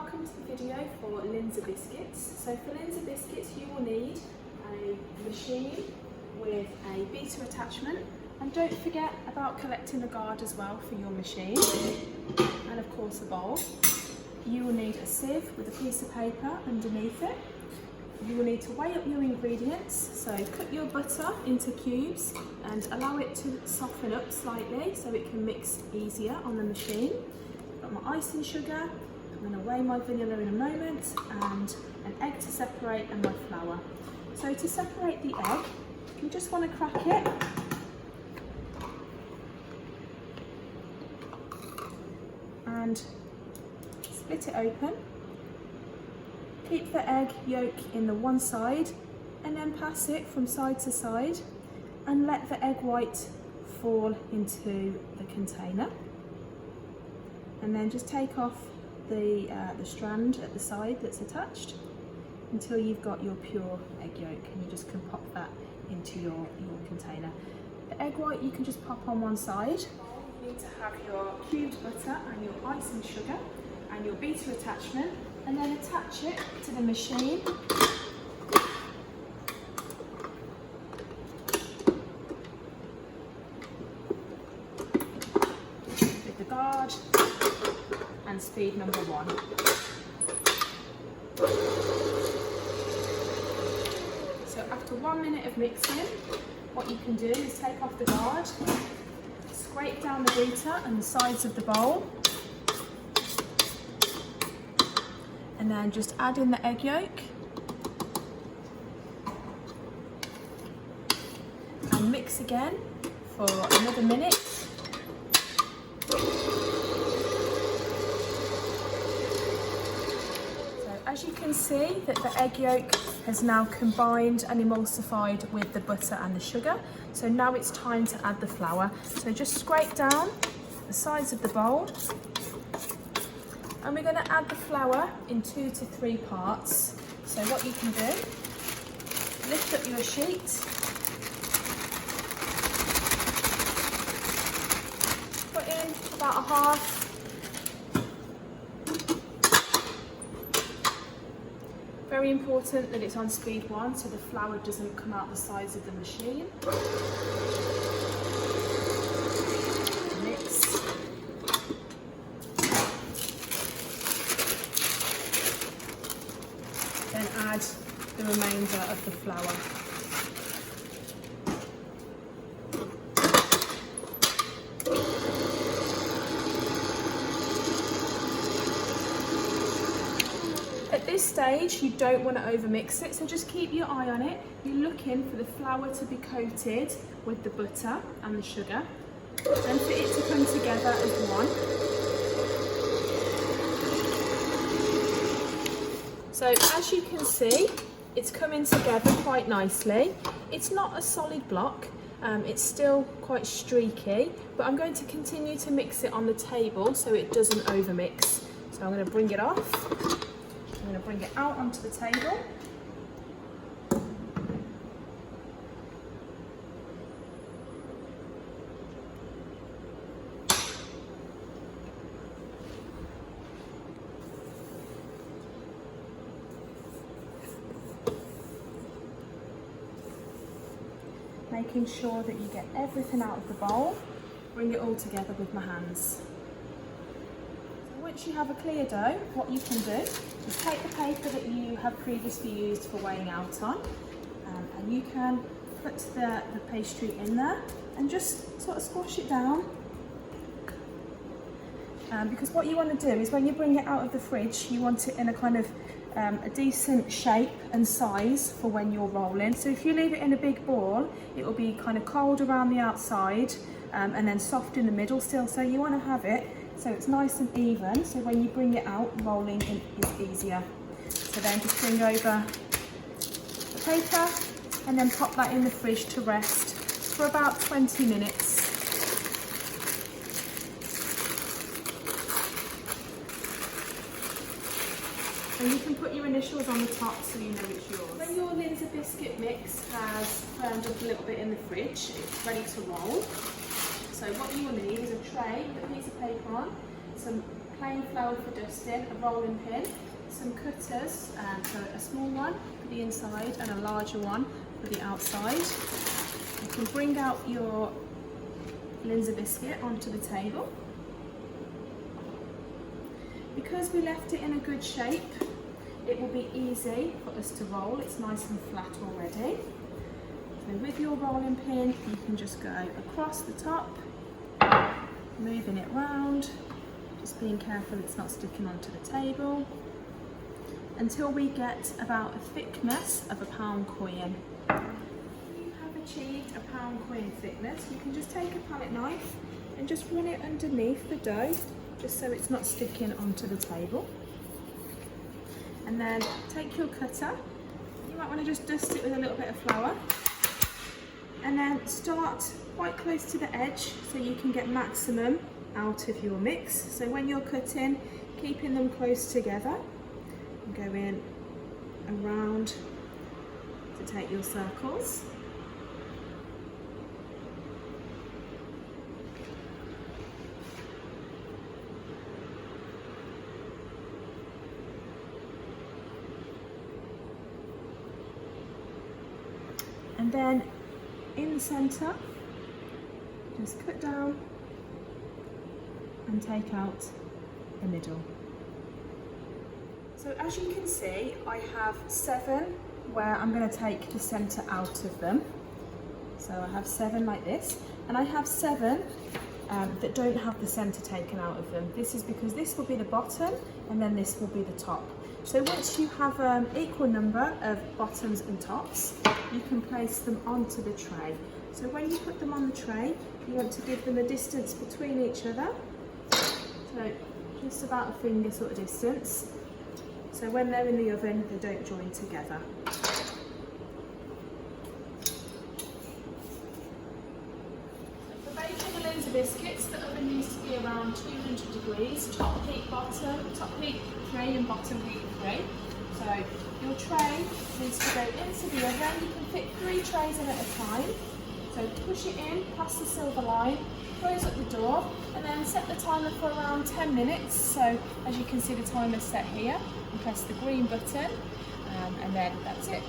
welcome to the video for Linzer Biscuits. So for Linzer Biscuits you will need a machine with a beater attachment, and don't forget about collecting a guard as well for your machine, and of course a bowl. You will need a sieve with a piece of paper underneath it. You will need to weigh up your ingredients, so cut your butter into cubes and allow it to soften up slightly so it can mix easier on the machine. I've got my icing sugar, I'm going to weigh my vanilla in a moment, and an egg to separate and my flour. So to separate the egg, you just want to crack it and split it open. Keep the egg yolk in the one side and then pass it from side to side and let the egg white fall into the container. And then just take off the strand at the side that's attached until you've got your pure egg yolk, and you just can pop that into your container. The egg white you can just pop on one side. You need to have your cubed butter and your icing sugar and your beater attachment, and then attach it to the machine. With the guard and speed number 1. So after 1 minute of mixing, what you can do is take off the guard, scrape down the beater and the sides of the bowl, and then just add in the egg yolk and mix again for another minute. So as you can see that the egg yolk has now combined and emulsified with the butter and the sugar. So now it's time to add the flour. So just scrape down the sides of the bowl, and we're going to add the flour in 2 to 3 parts. So what you can do, lift up your sheet, put in about a half. Very important that it's on speed 1 so the flour doesn't come out the sides of the machine. Mix. Then add the remainder of the flour. At this stage you don't want to overmix it, so just keep your eye on it. You're looking for the flour to be coated with the butter and the sugar, and for it to come together as one. So as you can see, it's coming together quite nicely. It's not a solid block, it's still quite streaky, but I'm going to continue to mix it on the table so it doesn't overmix. So I'm going to bring it off, I'm going to bring it out onto the table. Making sure that you get everything out of the bowl, bring it all together with my hands. So once you have a clear dough, what you can do is take the paper that you have previously used for weighing out on, and you can put the pastry in there and just sort of squash it down. Because what you want to do is when you bring it out of the fridge, you want it in a kind of a decent shape and size for when you're rolling. So if you leave it in a big ball, it will be kind of cold around the outside and then soft in the middle still. So you want to have it so it's nice and even, so when you bring it out, rolling is easier. So then just bring over the paper and then pop that in the fridge to rest for about 20 minutes. And you can put your initials on the top so you know it's yours. When your Linzer biscuit mix has firmed up a little bit in the fridge, it's ready to roll. So what you will need is a tray with a piece of paper on, some plain flour for dusting, a rolling pin, some cutters, so a small one for the inside and a larger one for the outside. You can bring out your Linzer biscuit onto the table. Because we left it in a good shape, it will be easy for us to roll. It's nice and flat already. So with your rolling pin, you can just go across the top, moving it round, just being careful it's not sticking onto the table, until we get about a thickness of a pound coin. When you have achieved a pound coin thickness, you can just take a palette knife and just run it underneath the dough, just so it's not sticking onto the table. And then take your cutter, you might want to just dust it with a little bit of flour, and then start quite close to the edge so you can get maximum out of your mix. So when you're cutting, keeping them close together, and go in around to take your circles. And then in the centre, just cut down and take out the middle. So as you can see, I have 7 where I'm going to take the centre out of them. So I have 7 like this, and I have 7 that don't have the centre taken out of them. This is because this will be the bottom and then this will be the top. So once you have an equal number of bottoms and tops, you can place them onto the tray. So when you put them on the tray, you want to give them a distance between each other. So just about a finger sort of distance. So when they're in the oven, they don't join together. For baking the Linzer biscuits, the oven needs to be around 200 degrees, top heat 3 and bottom heat 3. So your tray needs to go into the oven. You can fit 3 trays in at a time. So push it in past the silver line, close up the door, and then set the timer for around 10 minutes. So as you can see, the timer's set here, and press the green button, and then that's it.